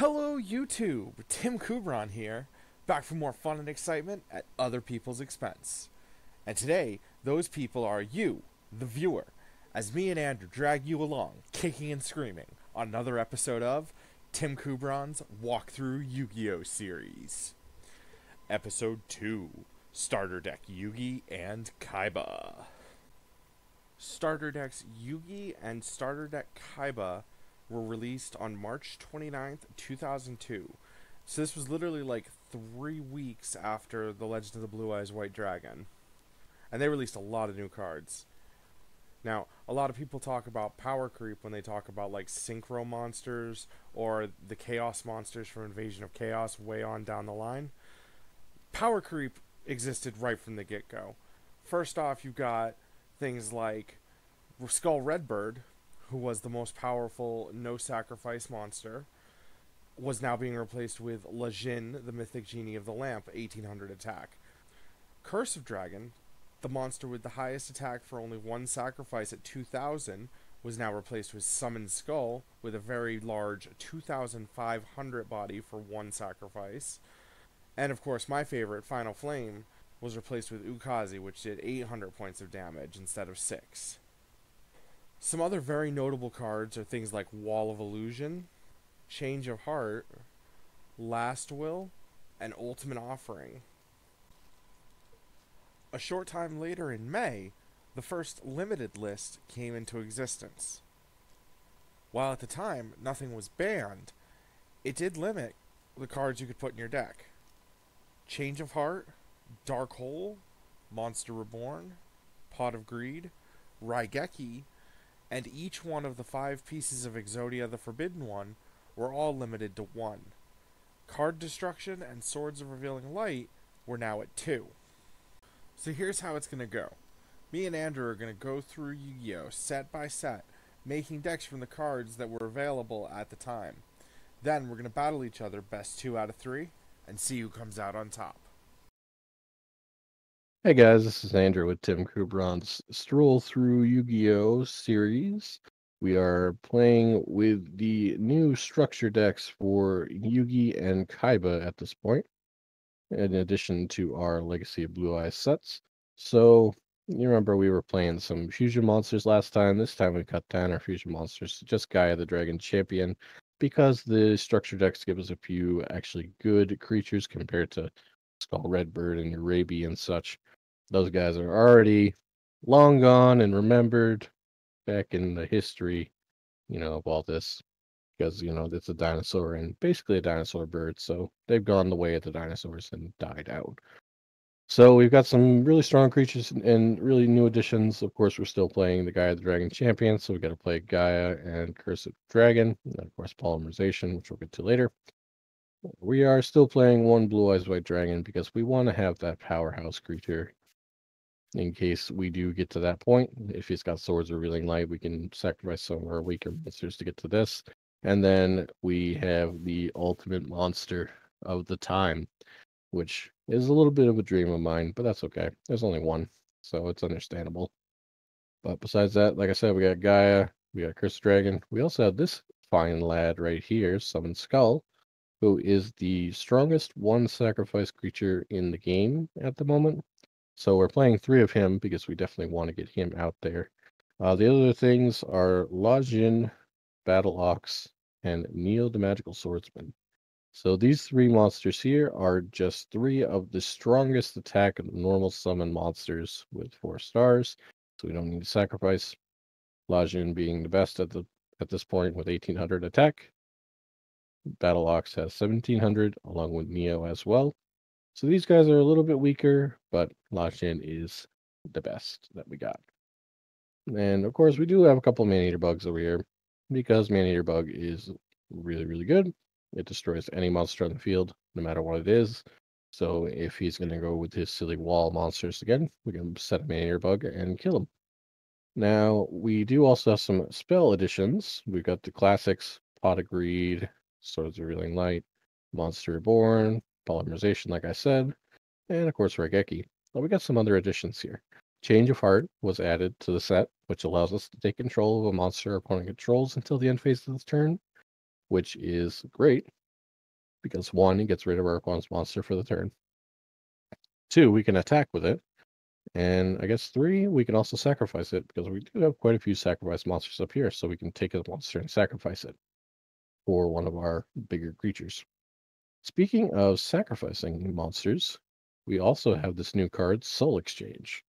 Hello, YouTube! Tim Kubron here, back for more fun and excitement at other people's expense. And today, those people are you, the viewer, as me and Andrew drag you along, kicking and screaming, on another episode of Tim Kubron's Walkthrough Yu-Gi-Oh! Series. Episode 2, Starter Deck Yugi and Kaiba. Starter decks Yugi and Starter Deck Kaiba were released on March 29th, 2002. So this was literally like 3 weeks after The Legend of the Blue Eyes White Dragon. And they released a lot of new cards. Now, a lot of people talk about power creep when they talk about like synchro monsters or the chaos monsters from Invasion of Chaos way on down the line. Power creep existed right from the get-go. First off, you got things like Skull Redbird, who was the most powerful no-sacrifice monster, was now being replaced with Lajin, the Mythic Genie of the Lamp, 1800 attack. Curse of Dragon, the monster with the highest attack for only one sacrifice at 2000, was now replaced with Summoned Skull, with a very large 2500 body for one sacrifice. And of course, my favorite, Final Flame, was replaced with Ukazi, which did 800 points of damage instead of 6. Some other very notable cards are things like Wall of Illusion, Change of Heart, Last Will, and Ultimate Offering. A short time later in May, the first limited list came into existence. While at the time nothing was banned, it did limit the cards you could put in your deck. Change of Heart, Dark Hole, Monster Reborn, Pot of Greed, Raigeki, and each one of the 5 pieces of Exodia the Forbidden One were all limited to 1. Card Destruction and Swords of Revealing Light were now at 2. So here's how it's going to go. Me and Andrew are going to go through Yu-Gi-Oh! Set by set, making decks from the cards that were available at the time. Then we're going to battle each other best 2 out of 3, and see who comes out on top. Hey guys, this is Andrew with Tim Kubron's Stroll Through Yu-Gi-Oh! Series. We are playing with the new structure decks for Yugi and Kaiba at this point, in addition to our Legacy of Blue Eyes sets. So, you remember we were playing some fusion monsters last time. This time we cut down our fusion monsters to just Gaia the Dragon Champion, because the structure decks give us a few actually good creatures compared to Skull Redbird and Urabi and such. Those guys are already long gone and remembered back in the history, of all this, because, it's a dinosaur and basically a dinosaur bird, so they've gone the way of the dinosaurs and died out. So we've got some really strong creatures and really new additions. Of course, we're still playing the Gaia the Dragon Champion, so we got to play Gaia and Curse of Dragon, and of course Polymerization, which we'll get to later. We are still playing one Blue Eyes White Dragon because we want to have that powerhouse creature in case we do get to that point. If he's got Swords Revealing Light, we can sacrifice some of our weaker monsters to get to this. And then we have the ultimate monster of the time, which is a little bit of a dream of mine, but that's okay. There's only one, so it's understandable. But besides that, like I said, we got Gaia, we got Curse Dragon. We also have this fine lad right here, Summon Skull, who is the strongest one sacrifice creature in the game at the moment. So we're playing 3 of him because we definitely want to get him out there. The other things are Lajin, Battle Ox, and Neil the Magical Swordsman. So these 3 monsters here are just 3 of the strongest attack normal summon monsters with 4 stars. So we don't need to sacrifice. Lajin being the best at this point with 1800 attack. Battle Ox has 1700 along with Neo as well. So these guys are a little bit weaker, but Lajin is the best that we got. And of course, we do have a couple of Man-Eater bugs over here, because Man-Eater bug is really, really good. It destroys any monster on the field, no matter what it is. So if he's going to go with his silly wall monsters again, we can set a Man-Eater bug and kill him. Now, we do also have some spell additions. We've got the classics, Pot of Greed, Swords of Revealing Light, Monster Reborn, Polymerization, like I said, and of course Raigeki. But we got some other additions here. Change of Heart was added to the set, which allows us to take control of a monster our opponent controls until the end phase of the turn, which is great because 1, it gets rid of our opponent's monster for the turn. 2, we can attack with it. And I guess 3, we can also sacrifice it because we do have quite a few sacrifice monsters up here, so we can take a monster and sacrifice it for one of our bigger creatures. Speaking of sacrificing monsters, we also have this new card, Soul Exchange.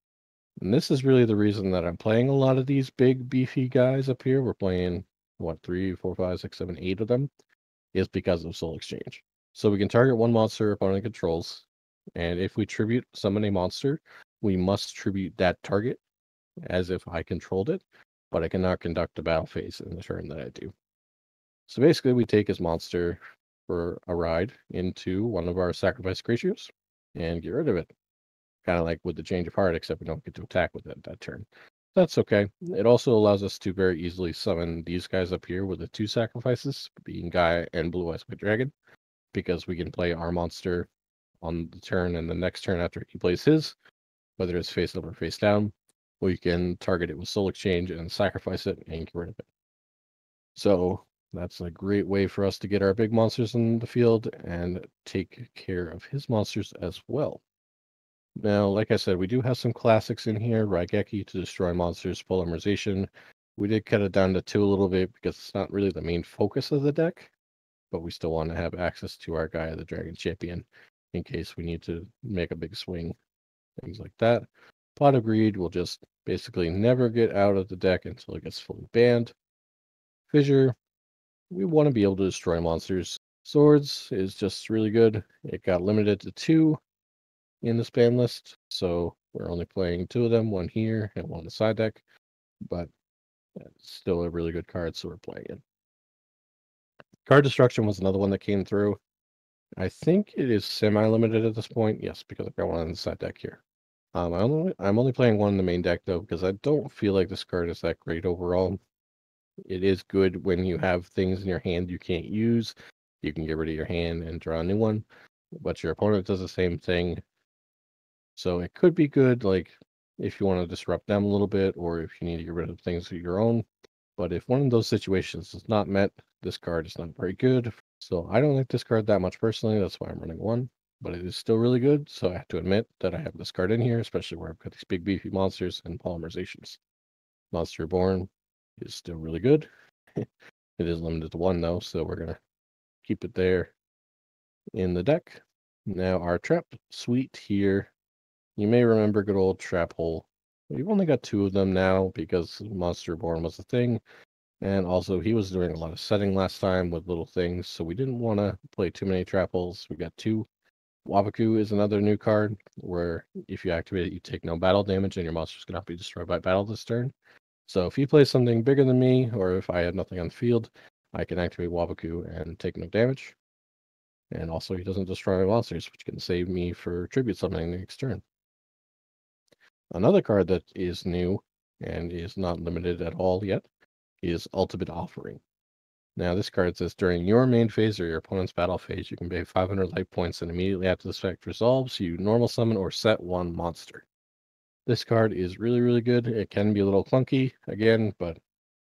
And this is really the reason that I'm playing a lot of these big, beefy guys up here. We're playing, what, 3, 4, 5, 6, 7, 8 of them, is because of Soul Exchange. So we can target one monster opponent controls, and if we tribute summon a monster, we must tribute that target as if I controlled it, but I cannot conduct a battle phase in the turn that I do. So basically, we take his monster for a ride into one of our sacrifice creatures and get rid of it. Kind of like with the change of heart, except we don't get to attack with it that turn. That's okay. It also allows us to very easily summon these guys up here with the 2 sacrifices, being Gaia and Blue Eyes White Dragon, because we can play our monster on the turn and the next turn after he plays his, whether it's face up or face down. We can target it with Soul Exchange and sacrifice it and get rid of it. So that's a great way for us to get our big monsters in the field and take care of his monsters as well. Now, like I said, we do have some classics in here. Raigeki to destroy monsters, polymerization. We did cut it down to 2 a little bit because it's not really the main focus of the deck, but we still want to have access to our Gaia the Dragon Champion in case we need to make a big swing, things like that. Pot of Greed will just basically never get out of the deck until it gets fully banned. Fissure, we want to be able to destroy monsters. Swords is just really good. It got limited to 2 in the spam list, so we're only playing 2 of them, one here and one on the side deck, but it's still a really good card, so we're playing it. Card Destruction was another one that came through. I think it is semi-limited at this point, yes, because I've got one on the side deck here. I'm only playing one in the main deck, though, because I don't feel like this card is that great overall. It is good when you have things in your hand you can't use. You can get rid of your hand and draw a new one, but your opponent does the same thing. So it could be good, like, if you want to disrupt them a little bit, or if you need to get rid of things of your own. But if one of those situations is not met, this card is not very good. So I don't like this card that much personally. That's why I'm running 1. But it is still really good, so I have to admit that I have this card in here, especially where I've got these big beefy monsters and polymerizations. Monster Reborn is still really good. It is limited to 1 though, so we're gonna keep it there in the deck. Now our trap suite here, you may remember good old Trap Hole. We've only got 2 of them now because Monster Reborn was a thing, and also he was doing a lot of setting last time with little things, so we didn't want to play too many Trap Holes. We got 2. Wabaku is another new card where if you activate it, you take no battle damage and your monster's gonna be destroyed by battle this turn. So if he plays something bigger than me, or if I have nothing on the field, I can activate Wabaku and take no damage. And also he doesn't destroy my monsters, which can save me for tribute summoning next turn. Another card that is new and is not limited at all yet is Ultimate Offering. Now, this card says during your main phase or your opponent's battle phase, you can pay 500 life points, and immediately after this effect resolves, you normal summon or set 1 monster. This card is really, really good. It can be a little clunky, again, but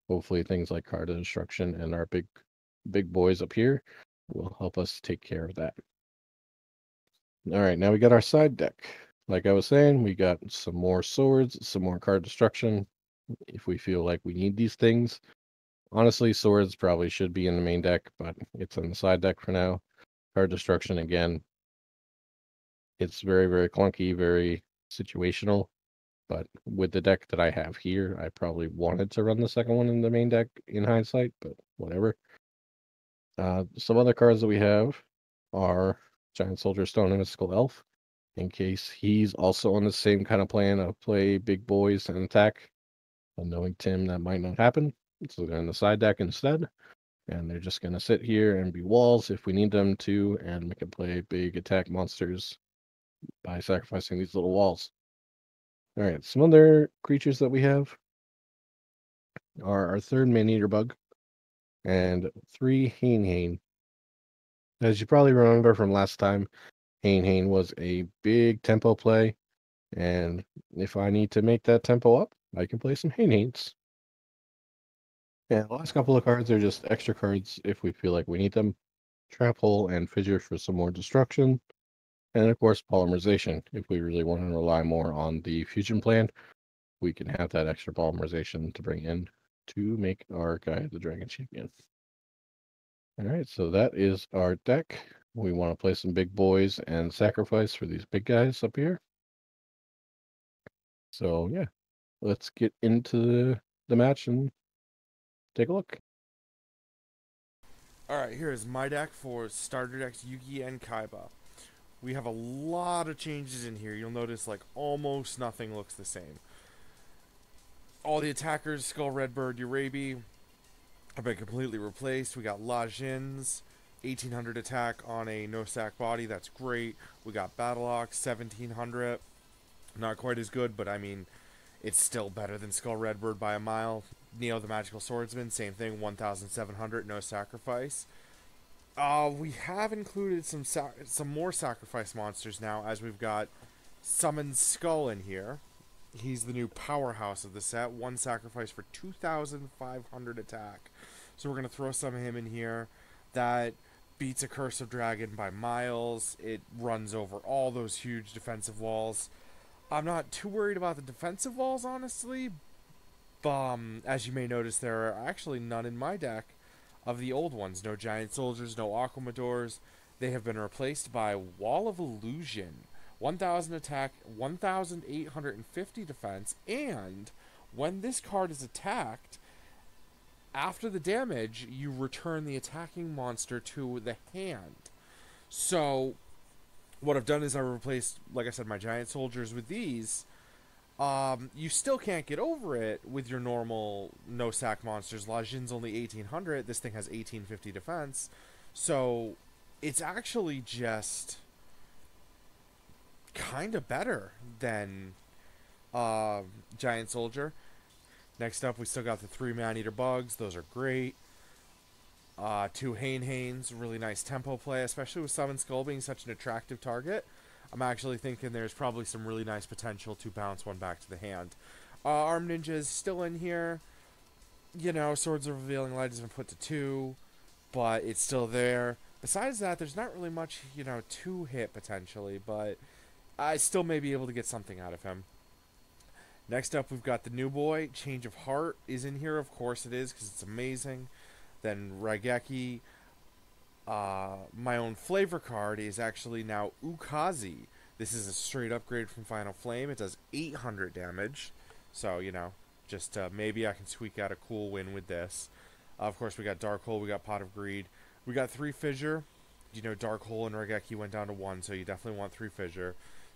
hopefully things like Card of Destruction and our big boys up here will help us take care of that. All right, now we got our side deck. Like I was saying, we got some more swords, some more Card Destruction, if we feel like we need these things. Honestly, swords probably should be in the main deck, but it's in the side deck for now. Card Destruction, again, it's very, very clunky, very situational. But with the deck that I have here, I probably wanted to run the second one in the main deck in hindsight, but whatever. Some other cards that we have are Giant Soldier Stone and Mystical Elf, in case he's also on the same kind of plan of play big boys and attack. And knowing Tim, that might not happen. So they're in the side deck instead. And they're just going to sit here and be walls if we need them to, and we can play big attack monsters by sacrificing these little walls. All right, some other creatures that we have are our 3rd Man-Eater Bug and 3 Hane. As you probably remember from last time, Hane was a big tempo play, and if I need to make that tempo up, I can play some Hanes. And the last couple of cards are just extra cards if we feel like we need them. Trap Hole and Fissure for some more destruction. And of course, Polymerization. If we really want to rely more on the fusion plan, we can have that extra Polymerization to bring in to make our guy the Dragon Champion. Alright, so that is our deck. We want to play some big boys and sacrifice for these big guys up here. So yeah, let's get into the match and take a look. Alright, here is my deck for starter decks Yugi and Kaiba. We have a lot of changes in here. You'll notice like almost nothing looks the same. All the attackers, Skull, Redbird, Urabi, have been completely replaced. We got Lajin's 1800 attack on a no sack body. That's great. We got Battleox 1700. Not quite as good, but I mean, it's still better than Skull Redbird by a mile. Neo the Magical Swordsman, same thing, 1700, no sacrifice. We have included some more sacrifice monsters now, as we've got Summoned Skull in here. He's the new powerhouse of the set. One sacrifice for 2,500 attack. So we're going to throw some of him in here. That beats a Curse of Dragon by miles. It runs over all those huge defensive walls. I'm not too worried about the defensive walls, honestly. As you may notice, there are actually none in my deck of the old ones. No Giant Soldiers, no Aquamadors. They have been replaced by Wall of Illusion. 1,000 attack, 1,850 defense, and when this card is attacked, after the damage, you return the attacking monster to the hand. So, what I've done is I've replaced, like I said, my Giant Soldiers with these. You still can't get over it with your normal no-sack monsters. Lajin's only 1,800. This thing has 1,850 defense. So, it's actually just kind of better than Giant Soldier. Next up, we still got the 3 Man-Eater Bugs. Those are great. 2 Hanes, really nice tempo play, especially with Summon Skull being such an attractive target. I'm actually thinking there's probably some really nice potential to bounce one back to the hand. Arm Ninja is still in here. You know, Swords of Revealing Light has been put to 2, but it's still there. Besides that, there's not really much, you know, to hit potentially, but I still may be able to get something out of him. Next up, we've got the new boy. Change of Heart is in here. Of course it is, because it's amazing. Then Raigeki. My own flavor card is actually now Ukazi. This is a straight upgrade from Final Flame. It does 800 damage. So, you know, just maybe I can squeak out a cool win with this. Of course, we got Dark Hole. We got Pot of Greed. We got 3 Fissure. You know, Dark Hole and Raigeki went down to 1, so you definitely want 3 Fissure.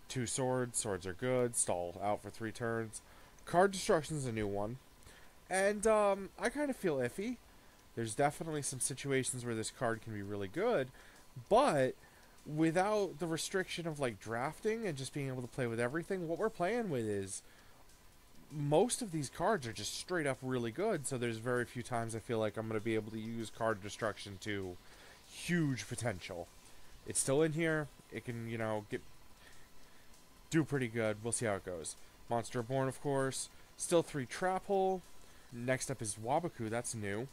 2 Swords. Swords are good. Stall out for 3 turns. Card Destruction is a new one. And I kind of feel iffy. There's definitely some situations where this card can be really good, but without the restriction of like drafting and just being able to play with everything, what we're playing with is most of these cards are just straight up really good, so there's very few times I feel like I'm going to be able to use Card Destruction to huge potential. It's still in here. It can, you know, do pretty good. We'll see how it goes. Monster Reborn, of course. Still 3 Trap Hole. Next up is Wabaku. That's new.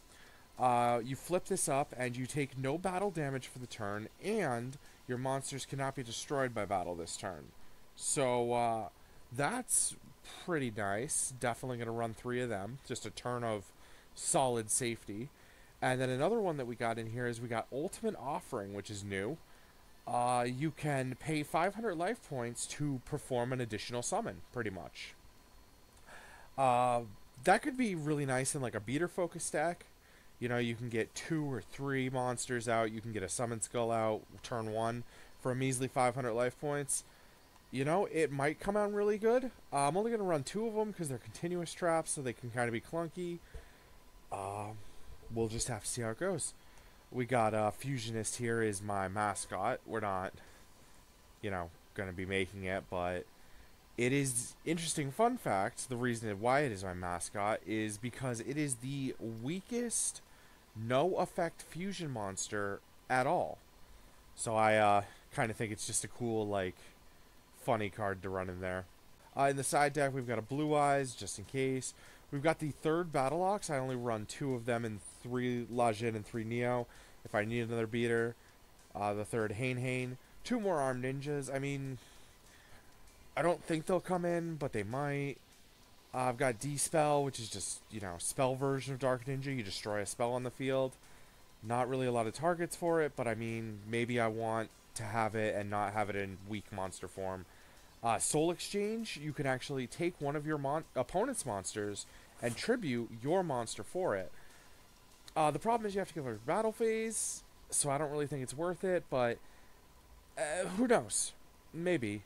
You flip this up, and you take no battle damage for the turn, and your monsters cannot be destroyed by battle this turn. So, that's pretty nice. Definitely going to run 3 of them. Just a turn of solid safety. And then another one that we got in here is we got Ultimate Offering, which is new. You can pay 500 life points to perform an additional summon, pretty much. That could be really nice in like a beater focus deck. You know, you can get 2 or 3 monsters out. You can get a Summon Skull out turn 1 for a measly 500 life points. You know, it might come out really good. I'm only going to run 2 of them because they're continuous traps, so they can kind of be clunky. We'll just have to see how it goes. We got Fusionist here is my mascot. We're not, you know, going to be making it, but it is interesting. Fun fact, the reason why it is my mascot is because it is the weakest no effect fusion monster at all. So I kind of think it's just a cool, like, funny card to run in there. In the side deck, we've got a Blue Eyes, just in case. We've got the 3rd Battleox. I only run 2 of them, and 3 Lajin and 3 Neo. If I need another beater, The third Hane. Two more armed ninjas. I mean, I don't think they'll come in, but they might. I've got D-Spell, which is just, spell version of Dark Ninja. You destroy a spell on the field. Not really a lot of targets for it, but I mean, maybe I want to have it and not have it in weak monster form. Soul Exchange, you can actually take one of your opponent's monsters and tribute your monster for it. The problem is you have to give a battle phase, so I don't really think it's worth it, but who knows? Maybe.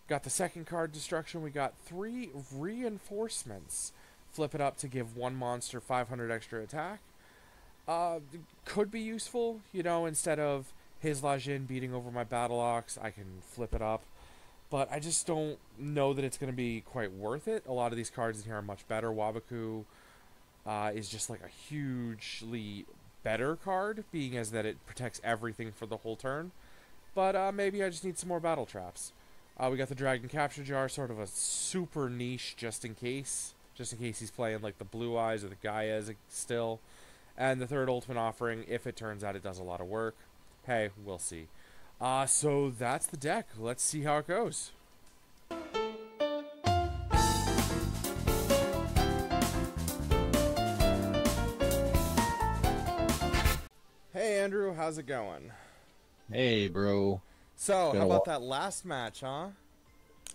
Got the second card destruction. We got 3 reinforcements. Flip it up to give one monster 500 extra attack. Could be useful, instead of his Lajin beating over my Battle Ox, I can flip it up. But I just don't know that it's going to be quite worth it. A lot of these cards in here are much better. Wabaku is just like a hugely better card, being as that it protects everything for the whole turn. But maybe I just need some more battle traps. We got the Dragon Capture Jar, sort of a super niche just in case. Just in case he's playing like the Blue Eyes or the Gaias still. And the third Ultimate Offering, if it turns out it does a lot of work. Hey, we'll see. So that's the deck. Let's see how it goes. Hey, Andrew, how's it going? Hey, bro. So, how about that last match, huh?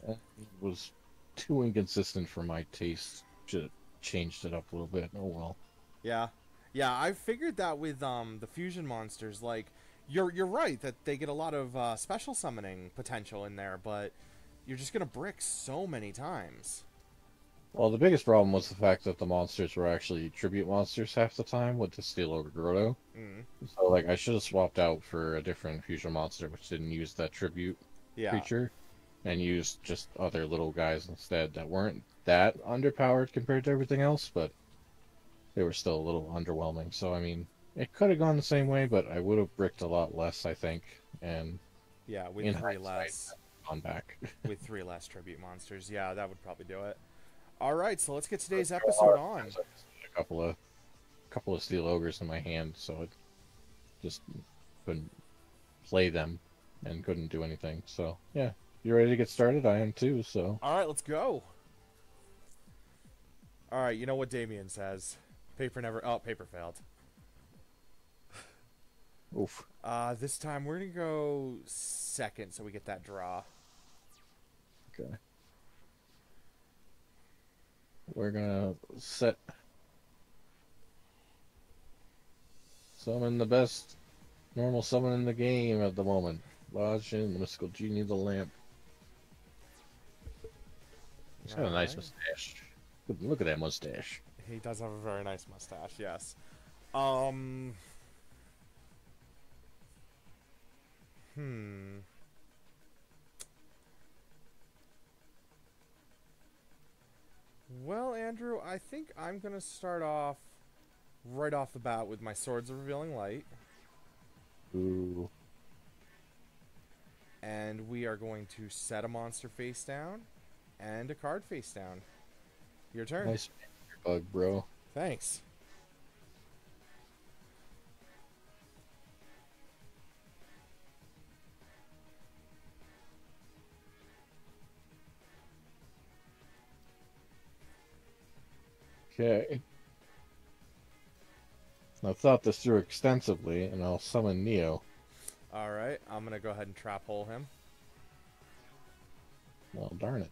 It was too inconsistent for my taste. Should have changed it up a little bit. Oh well. Yeah. Yeah, I figured that with the fusion monsters, like, you're right that they get a lot of special summoning potential in there, but you're just gonna brick so many times. Well, the biggest problem was the fact that the monsters were actually tribute monsters half the time with the Steel Ogre Grotto. Mm. So, like, I should have swapped out for a different fusion monster which didn't use that tribute creature, and used just other little guys instead that weren't that underpowered compared to everything else, but they were still a little underwhelming. So, I mean, it could have gone the same way, but I would have bricked a lot less, I think. And yeah, with in 3 hindsight, less, gone back. with 3 less tribute monsters, yeah, that would probably do it. All right, so let's get today's episode on. A couple of Steel Ogres in my hand, so it just couldn't play them and couldn't do anything. So yeah, you ready to get started? I am too. So all right, let's go. All right, you know what Damien says? Paper failed. oof. This time we're gonna go second, so we get that draw. Okay. We're gonna summon the best normal summon in the game at the moment. Lodge in the mystical genie of the lamp. He's got a nice mustache. Look at that mustache. He does have a very nice mustache, yes. Well, Andrew, I think I'm going to start off right off the bat with my Swords of Revealing Light. Ooh. And we are going to set a monster face down and a card face down. Your turn. Nice bug, bro. Thanks. Okay. I've thought this through extensively, and I'll summon Neo. Alright, I'm going to go ahead and trap hole him. Well, darn it.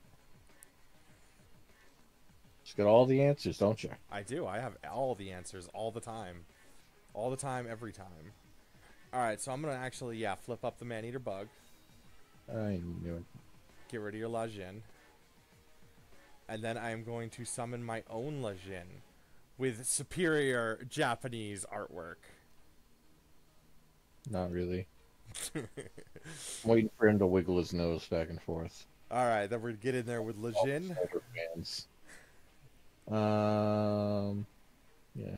Just got all the answers, don't you? I do. I have all the answers all the time. All the time, every time. Alright, so I'm going to actually, flip up the Man-Eater Bug. I knew it. Get rid of your Lajin. And then I am going to summon my own Lajin with superior Japanese artwork. Not really. I'm waiting for him to wiggle his nose back and forth. Alright, then we're get in there with Lajin. Yeah.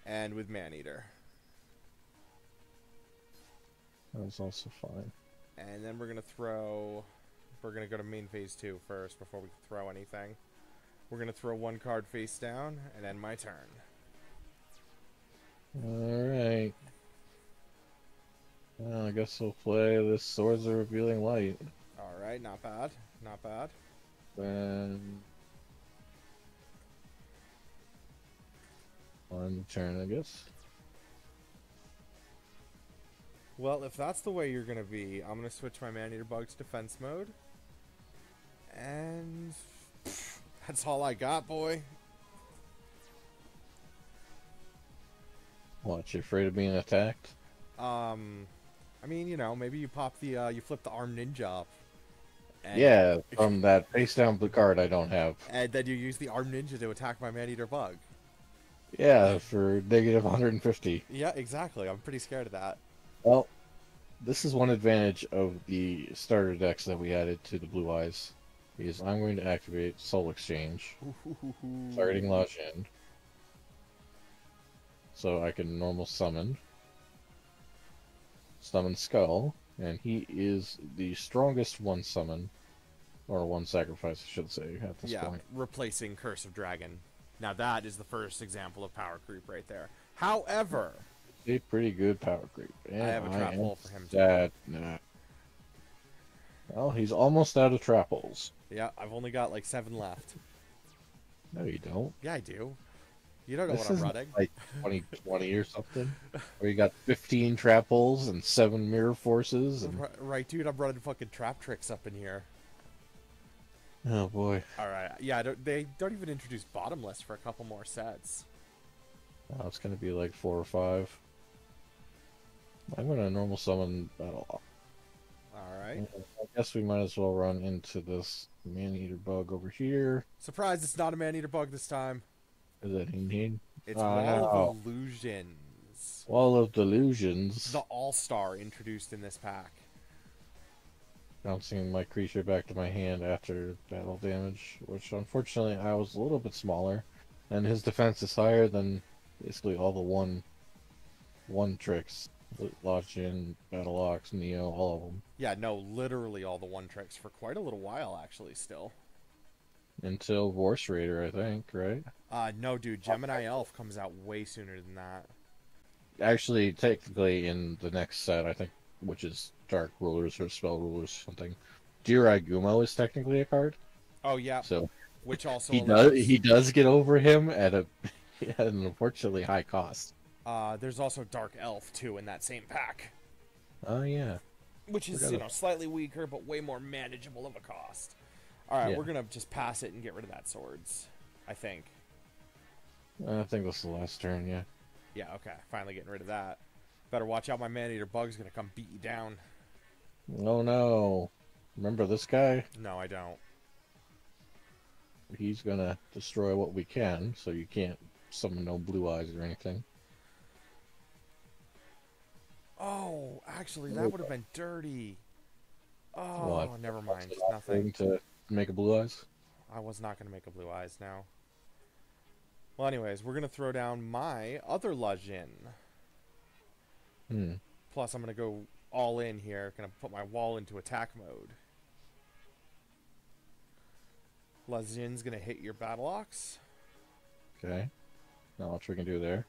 And with Man-Eater. That was also fine. And then we're going to throw... We're going to go to main phase 2 first before we throw anything. We're going to throw one card face down and end my turn. Alright. I guess we'll play this Swords of Revealing Light. Alright, not bad. Not bad. Then on turn, I guess. Well, if that's the way you're gonna be, I'm gonna switch my Man-Eater Bug to defense mode. And that's all I got, boy. What, you afraid of being attacked? I mean, you know, maybe you pop the, you flip the arm ninja up. And, Yeah, from that face down blue card I don't have. and then you use the arm ninja to attack my Man-Eater Bug. Yeah, for negative 150. Yeah, exactly. I'm pretty scared of that. Well, this is one advantage of the starter decks that we added to the Blue Eyes. Is I'm going to activate Soul Exchange, targeting Lajin, so I can normal summon Skull, and he is the strongest one summon, or one sacrifice, I should say, at this point. Replacing Curse of Dragon. Now that is the first example of power creep right there. However, A pretty good power creep. And I have a trap hole for him too. Nah. Well, he's almost out of trap holes. Yeah, I've only got like 7 left. No, you don't. Yeah, I do. You don't know This what I'm isn't running. like 2020 or something, where you got 15 trap holes and 7 mirror forces. And... Right, dude, I'm running fucking trap tricks up in here. Oh boy. Alright, yeah, they don't even introduce bottomless for a couple more sets. Oh, it's gonna be like 4 or 5. I'm gonna normal summon Battle. Alright. I guess we might as well run into this Man-Eater Bug over here. Surprise, it's not a Man-Eater Bug this time. Is it Heen? It's Wall of Illusions. Wall of Delusions. The All-Star introduced in this pack. Bouncing my creature back to my hand after battle damage, which unfortunately I was a little bit smaller, and his defense is higher than basically all the one tricks. Lochin, Battle Ox, Neo, all of them. Yeah, no, literally all the one tricks for quite a little while, actually, still. Until Vorse Raider, I think, right? No, dude, Gemini Elf comes out way sooner than that. Actually, technically, in the next set, I think, which is Dark Rulers or Spell Rulers, something. Jirai Gumo is technically a card. Oh, yeah. So which also he does get over him at an unfortunately high cost. There's also Dark Elf, too, in that same pack. Oh, yeah. Which is, you know, slightly weaker, but way more manageable of a cost. Alright, we're gonna just pass it and get rid of that swords. I think. I think this is the last turn, yeah. Yeah, okay. Finally getting rid of that. Better watch out, my Man-Eater Bug's gonna come beat you down. Oh, no. Remember this guy? No, I don't. He's gonna destroy what we can, so you can't summon no blue eyes or anything. Oh, actually, that would have been dirty. Oh, what? Never mind. Nothing. To make a blue eyes? I was not going to make a blue eyes now. Well, anyways, we're going to throw down my other Lajin. Plus, I'm going to go all in here. Going to put my wall into attack mode. Lajin's going to hit your Battle Ox. Okay. Not much we can do there.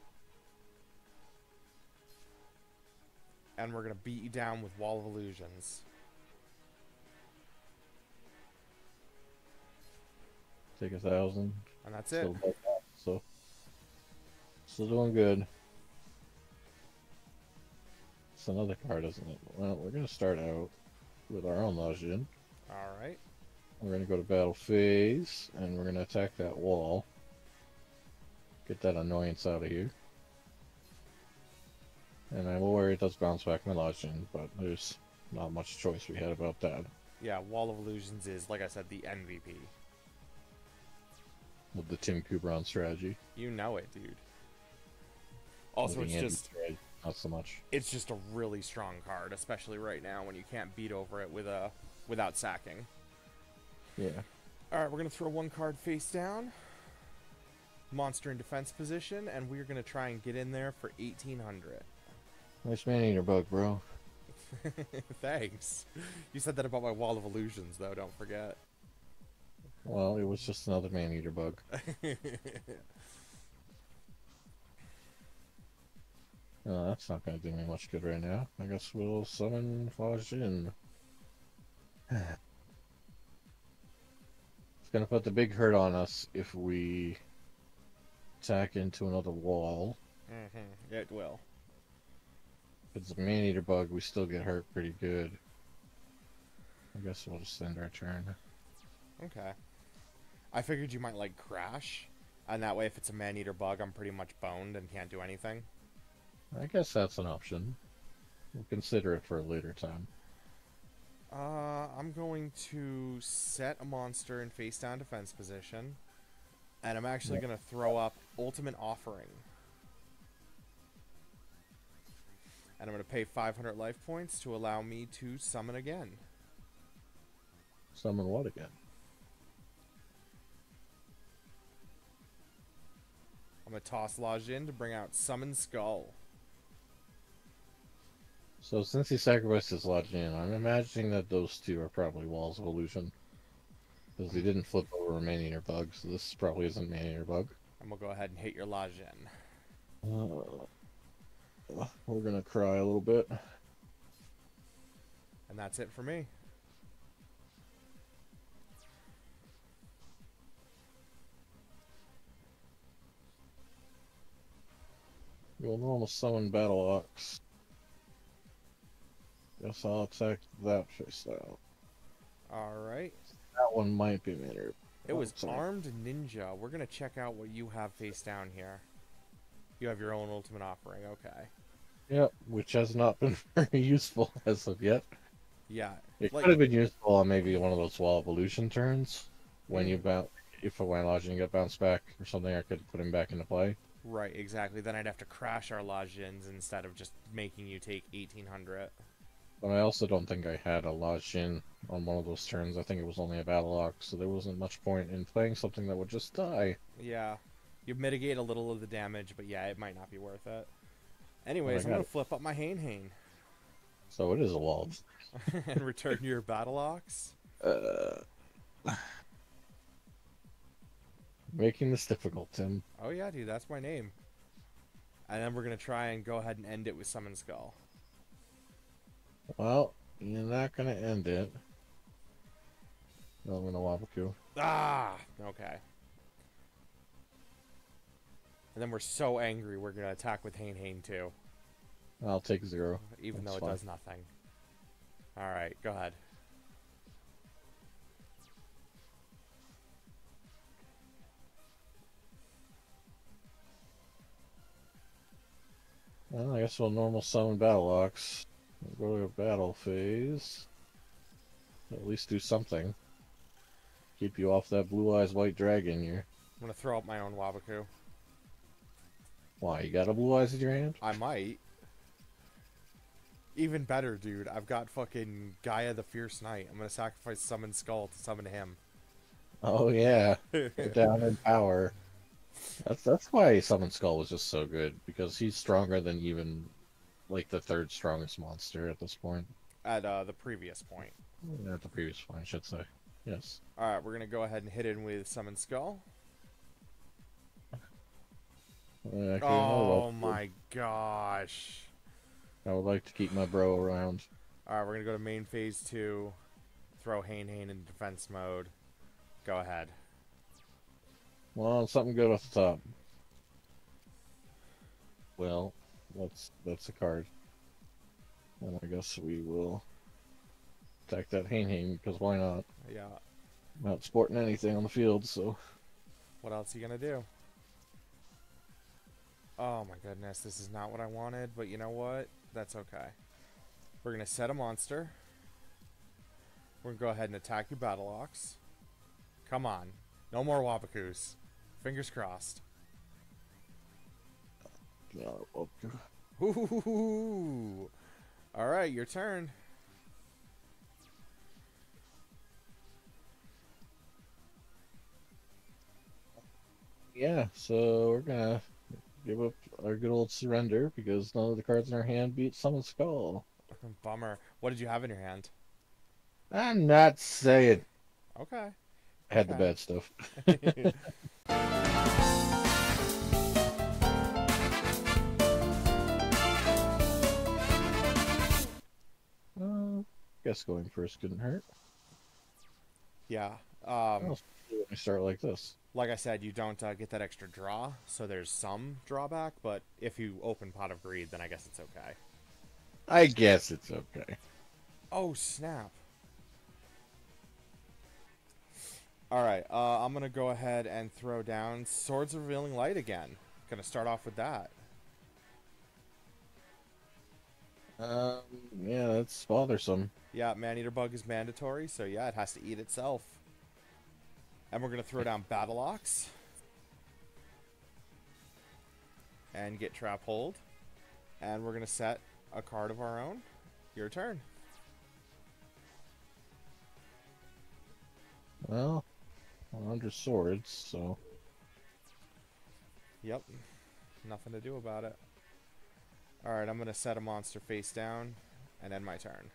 And we're going to beat you down with Wall of Illusions. Take 1,000. And that's it. Still doing good. It's another card, isn't it? Well, we're going to start out with our own Lajin. Alright. We're going to go to battle phase, and we're going to attack that wall. Get that annoyance out of here. And I'm aware it does bounce back my Lajin, but there's not much choice we had about that. Yeah, Wall of Illusions is, like I said, the MVP. With the Tim Kubron strategy. You know it, dude. Also, it's just... Not so much. It's just a really strong card, especially right now when you can't beat over it with without sacking. Yeah. Alright, we're going to throw one card face down. Monster in defense position, and we're going to try and get in there for 1,800. Nice Man-Eater Bug, bro. Thanks. You said that about my Wall of Illusions, though, don't forget. Well, it was just another Man-Eater Bug. Oh, that's not going to do me much good right now. I guess we'll summon Fajin. It's going to put the big hurt on us if we attack into another wall. It will. If it's a man-eater bug, we still get hurt pretty good. I guess we'll just end our turn. Okay. I figured you might, like, crash. And that way, if it's a man-eater bug, I'm pretty much boned and can't do anything. I guess that's an option. We'll consider it for a later time. I'm going to set a monster in face-down defense position. And I'm actually going to throw up Ultimate Offering. And I'm going to pay 500 life points to allow me to summon again. Summon what again? I'm going to toss Lajin to bring out Summon Skull. So since he sacrificed his Lajin, I'm imagining that those two are probably Walls of Illusion. Because he didn't flip over a man-eater bug, so this probably isn't man-eater bug. I'm going to go ahead and hit your Lajin. We're gonna cry a little bit. And that's it for me. We'll normal summon Battle Ox. Guess I'll attack that face out. Alright. That one might be man-eater. It was Armed Ninja. We're going to check out what you have face down here. You have your own Ultimate Offering. Okay. Yep, which has not been very useful as of yet. Yeah. It like, could have been useful on maybe one of those Wall of Illusion turns. When you bounce, if a Wine Lodging got bounced back or something, I could put him back into play. Right, exactly. Then I'd have to crash our Lajins instead of just making you take 1800. But I also don't think I had a Lajin on one of those turns. I think it was only a Battle Ox, so there wasn't much point in playing something that would just die. Yeah. You mitigate a little of the damage, but yeah, it might not be worth it. Anyways, I'm going to flip up my Hane. So it is a wall. And return your Battle Ox. Making this difficult, Tim. Oh yeah, dude, that's my name. And then we're going to try and go ahead and end it with Summon Skull. Well, you're not going to end it. No, I'm going to Wabaku. Ah! Okay. And then we're so angry, we're going to attack with Hane too. I'll take 0. Even That's though it fine. does nothing. Alright, go ahead. Well, I guess we'll normal summon Battle Ox. We'll go to a battle phase. At least do something. Keep you off that blue eyes white dragon here. I'm going to throw up my own Wabaku. Why, you got a blue eyes in your hand? I might. Even better, dude. I've got fucking Gaia the Fierce Knight. I'm going to sacrifice Summon Skull to summon him. Oh yeah, you're down in power. That's why Summon Skull was just so good, because he's stronger than even like the third strongest monster at this point. At the previous point. At the previous point, I should say. Yes. Alright, we're going to go ahead and hit in with Summon Skull. Okay, Oh my gosh. I would like to keep my bro around. Alright, we're going to go to main phase 2. Throw Hane in defense mode. Go ahead. Well, something good off the top. Well, that's a card. And I guess we will attack that Hane because why not? Yeah. Not sporting anything on the field, so. What else are you going to do? Oh my goodness, this is not what I wanted, but you know what? That's okay. We're going to set a monster. We're going to go ahead and attack your Battle Ox. Come on. No more Wabakus. Fingers crossed. Ooh. Alright, your turn. Yeah, so we're gonna give up our good old surrender because none of the cards in our hand beat Summon Skull. Bummer. What did you have in your hand? I'm not saying. Okay. I had the bad stuff. Guess going first couldn't hurt. Yeah. I'll when we start like this. Like I said, you don't get that extra draw, so there's some drawback, but if you open Pot of Greed, then I guess it's okay. I guess it's okay. Oh, snap. Alright, I'm going to go ahead and throw down Swords of Revealing Light again. Going to start off with that. Yeah, that's bothersome. Yeah, Maneater Bug is mandatory, so yeah, it has to eat itself. And we're going to throw down Battle Ox. And get Trap Hold. And we're going to set a card of our own. Your turn. Well, I'm under swords, so... Yep. Nothing to do about it. Alright, I'm going to set a monster face down and end my turn.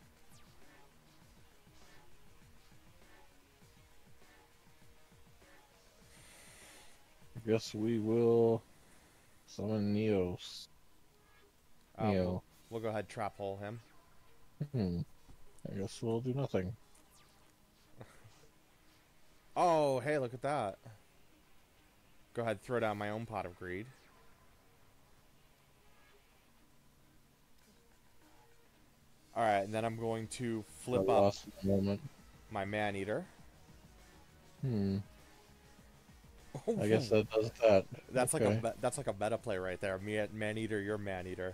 I guess we will summon Neos. Neo. We'll go ahead and trap hole him. I guess we'll do nothing. Oh, hey, look at that. Go ahead and throw down my own Pot of Greed. Alright, and then I'm going to flip up my Maneater. I guess that does that. That's okay. That's like a meta play right there. Maneater, you're Maneater.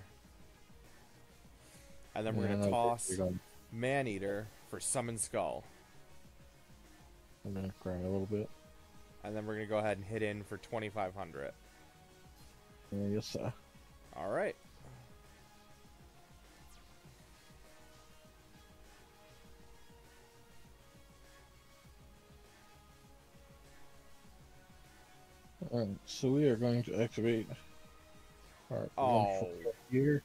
And then we're gonna toss Maneater for Summon Skull. I'm gonna cry a little bit. And then we're gonna go ahead and hit in for 2,500. Yes, sir. All right. So we are going to activate our here.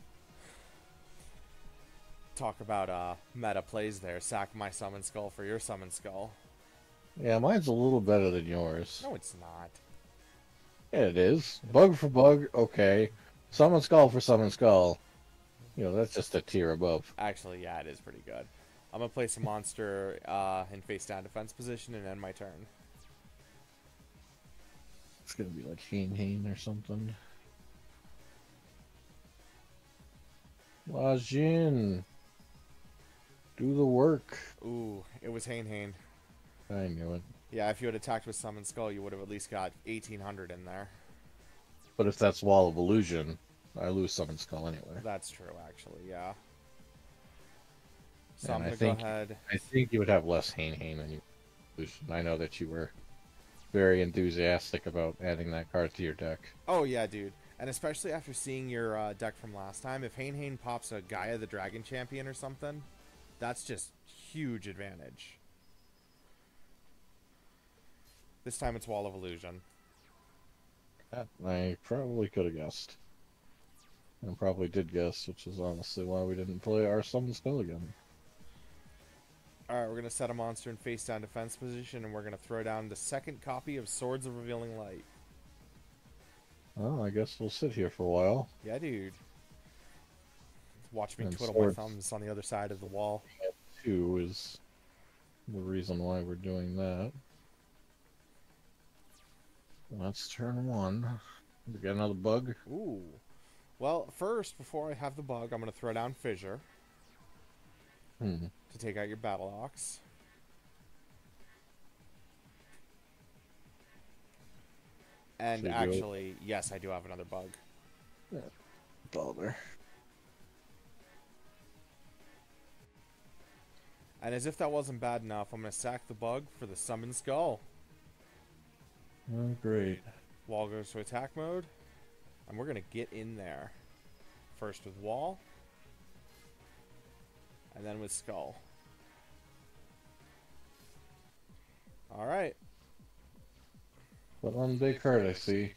Talk about meta plays there. Sack my Summon Skull for your Summon Skull. Yeah, mine's a little better than yours. No, it's not. Yeah, it is. Bug for bug, okay. Summon Skull for Summon Skull. You know, that's just a tier above. Actually, yeah, it is pretty good. I'm gonna place a monster in face down defense position and end my turn. It's gonna be like Hane or something. Lajin, do the work. Ooh, it was Hane. I knew it. Yeah, if you had attacked with Summon Skull, you would have at least got 1,800 in there. But if that's Wall of Illusion, I lose Summon Skull anyway. That's true, actually, yeah. So and I'm gonna go ahead. I think you would have less Hane than you. I know that you were very enthusiastic about adding that card to your deck. Oh yeah, dude. And especially after seeing your deck from last time, if Hane pops a Gaia the Dragon Champion or something, that's just huge advantage. This time it's Wall of Illusion. I probably could have guessed. And probably did guess, which is honestly why we didn't play our Summon Skull again. Alright, we're going to set a monster in face down defense position, and we're going to throw down the second copy of Swords of Revealing Light. Well, I guess we'll sit here for a while. Yeah, dude. Watch me twiddle my thumbs on the other side of the wall. 2 is the reason why we're doing that. Let's turn 1. We got another bug. Ooh. Well, first, before I have the bug, I'm going to throw down Fissure. To take out your Battle Ox. And actually, yes, I do have another bug. Yeah. Bother. And as if that wasn't bad enough, I'm going to sack the bug for the Summon Skull. Oh, great. Wall goes to attack mode. And we're going to get in there. First with Wall. And then with Skull. Alright. But on big card, I see.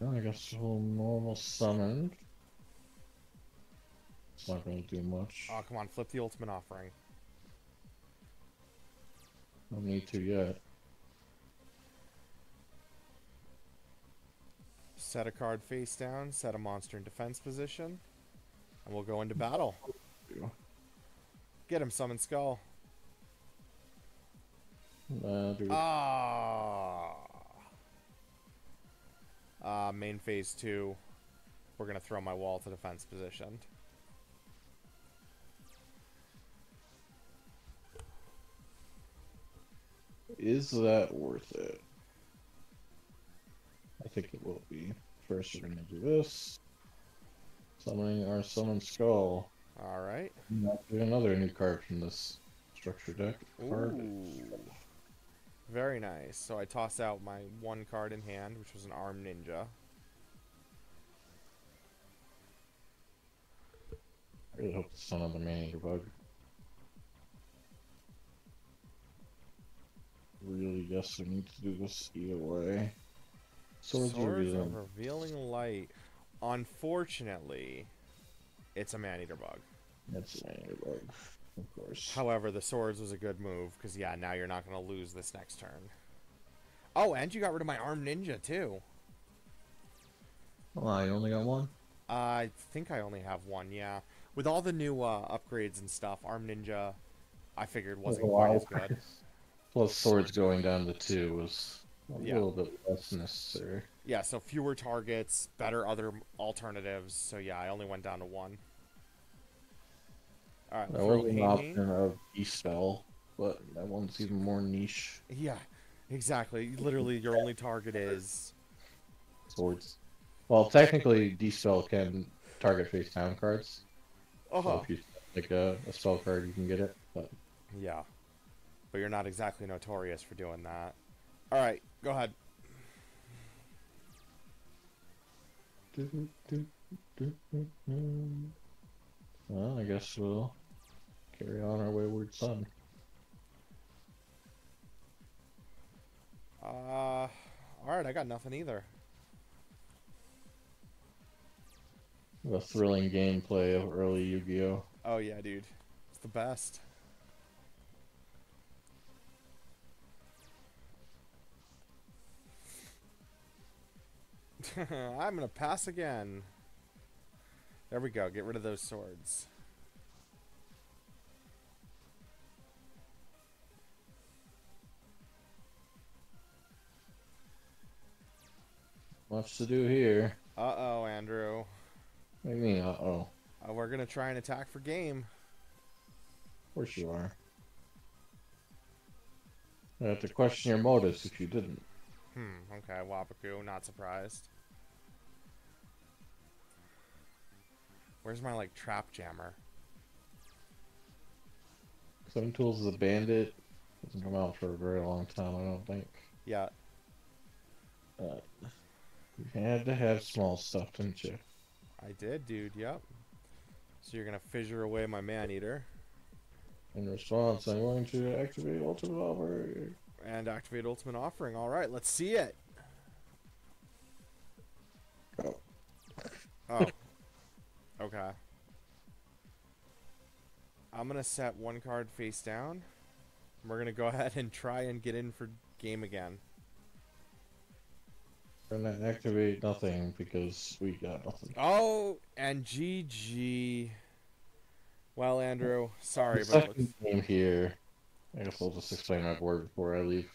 Well, I guess we'll normal summon. It's not going to do much. Oh, come on. Flip the Ultimate Offering. Don't need to yet. Set a card face down. Set a monster in defense position. And we'll go into battle. Get him, Summon Skull. Dude. Ah. Main phase 2. We're going to throw my wall to defense position. Is that worth it? I think it will be. First, we're going to do this. Summoning our Summon Skull. Alright. Another new card from this structure deck. Ooh. Very nice. So I toss out my one card in hand, which was an Armed Ninja. I really hope it's not another man-eater bug. Really, yes, we need to do this either way. Swords of Revealing Light. Unfortunately, it's a man-eater bug. That's a man-eater bug, of course. However, the swords was a good move, because, yeah, now you're not going to lose this next turn. Oh, and you got rid of my Armed Ninja, too. Oh, I only got one? I think I only have one, yeah. With all the new upgrades and stuff, Armed Ninja, I figured wasn't quite as good. Plus, swords going down to 2 was a little bit less necessary. Yeah, so fewer targets, better other alternatives. So yeah, I only went down to 1. Alright, there was an option of E-Spell, but that one's even more niche. Yeah, exactly. Literally, your only target is... swords. Well, technically, D-Spell can target face-down cards. So if you like a spell card, you can get it. But... yeah. But you're not exactly notorious for doing that. Alright, go ahead. Well, I guess we'll carry on our wayward son. Alright, I got nothing either. The thrilling gameplay of early Yu-Gi-Oh! Oh yeah, dude. It's the best. I'm gonna pass again. There we go. Get rid of those swords. Much to do here. Uh-oh, Andrew. What do you mean, uh-oh? We're gonna try and attack for game. Of course you are. I have to question your motives if you didn't. Okay, Wapaku, not surprised. Where's my, like, trap jammer? Seven Tools is a bandit. Doesn't come out for a very long time, I don't think. Yeah. You had to have small stuff, didn't you? I did, dude, yep. So you're gonna fissure away my man-eater. In response, I'm going to activate Ultimate Offer. And activate Ultimate Offering. Alright, let's see it. Oh. Okay. I'm gonna set one card face down. We're gonna go ahead and try and get in for game again. We're gonna activate nothing because we got nothing. Oh, and GG. Well, Andrew, sorry, the but second game here, I guess I'll just explain my board before I leave.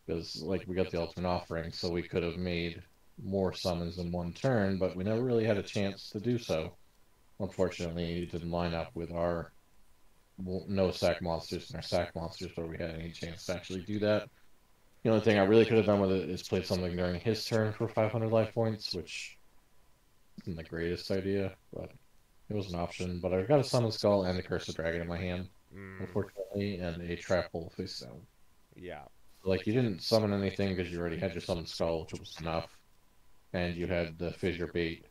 Because, like, we got the Ultimate Offering, so we could have made more summons in one turn, but we never really had a chance to do so. Unfortunately, it didn't line up with our no sack monsters and our sack monsters where we had any chance to actually do that. The only thing I really could have done with it is played something during his turn for 500 life points, which isn't the greatest idea, but it was an option. But I've got a Summon Skull and a Curse of Dragon in my hand, unfortunately, and a Trap Hole face down. Yeah. Like, you didn't summon anything because you already had your Summon Skull, which was enough, and you had the Fissure Bait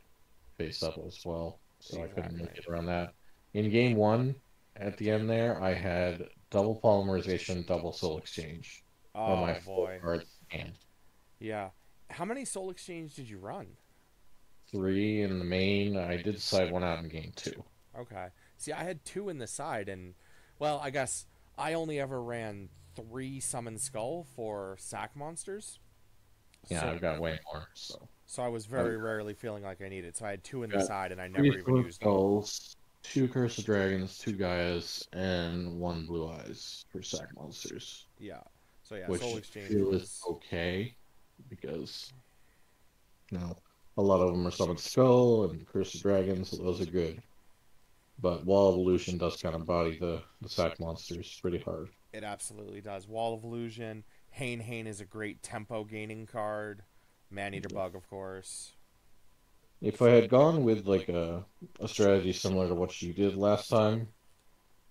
face up as well, so I couldn't really get around that. In game 1, at the end there, I had double Polymerization, double Soul Exchange. Oh, my boy. Cards hand. Yeah. How many Soul Exchange did you run? 3 in the main. I did side one out in game 2. Okay. See, I had 2 in the side, and, well, I guess I only ever ran 3 Summon Skull for sack monsters. Yeah, So, I've got way more, so. So I was I've very rarely feeling like I needed. So I had two in the got side, and I three never even Swift used them. Skulls, two Curse of Dragons, two Gaias, and one Blue Eyes for sack monsters, Yeah. So yeah, Soul which I Exchange feel is was. okay because you know a lot of them are Summoned Skull and Curse of Dragons, so those are good. But Wall of Illusion does kind of body the sack monsters pretty hard. It absolutely does. Wall of Illusion. Hane is a great tempo gaining card. Maneater Bug, of course. If I had gone with like a strategy similar to what you did last time,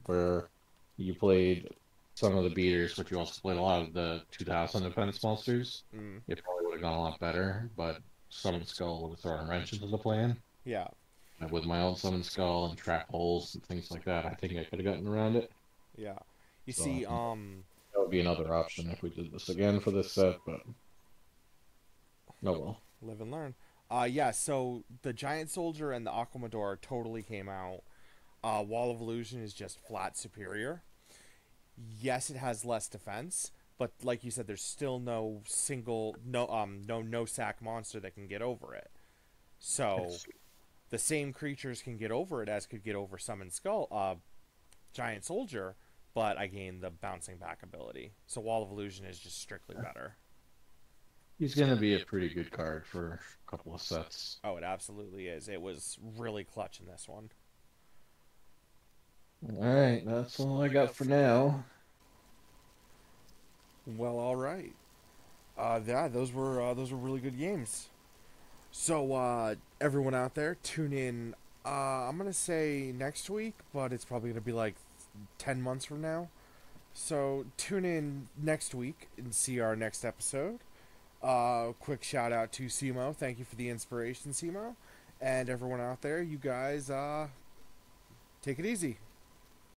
where you played some of the beaters, but you also played a lot of the 2000 defense monsters, Mm, it probably would have gone a lot better. But Summon Skull would have thrown a wrench into the plan. yeah. And with my own Summon Skull and trap holes and things like that, I think I could have gotten around it. Yeah. You So see, that would be another option if we did this again for this set. But oh well. live and learn. Yeah, so the Giant Soldier and the Aquamador totally came out. Wall of Illusion is just flat superior. Yes, it has less defense, but like you said, there's still no sack monster that can get over it. So It's, the same creatures can get over it as could get over Summon Skull, Giant Soldier, but I gain the bouncing back ability. So Wall of Illusion is just strictly better. he's going to be a pretty good card for a couple of sets. Oh, it absolutely is. It was really clutch in this one. All right, that's all I got for now. Well, all right. Yeah, those were really good games. So everyone out there, tune in. I'm gonna say next week, but it's probably gonna be like 10 months from now. So tune in next week and see our next episode. Quick shout out to Simo. Thank you for the inspiration, Simo. And everyone out there, you guys take it easy.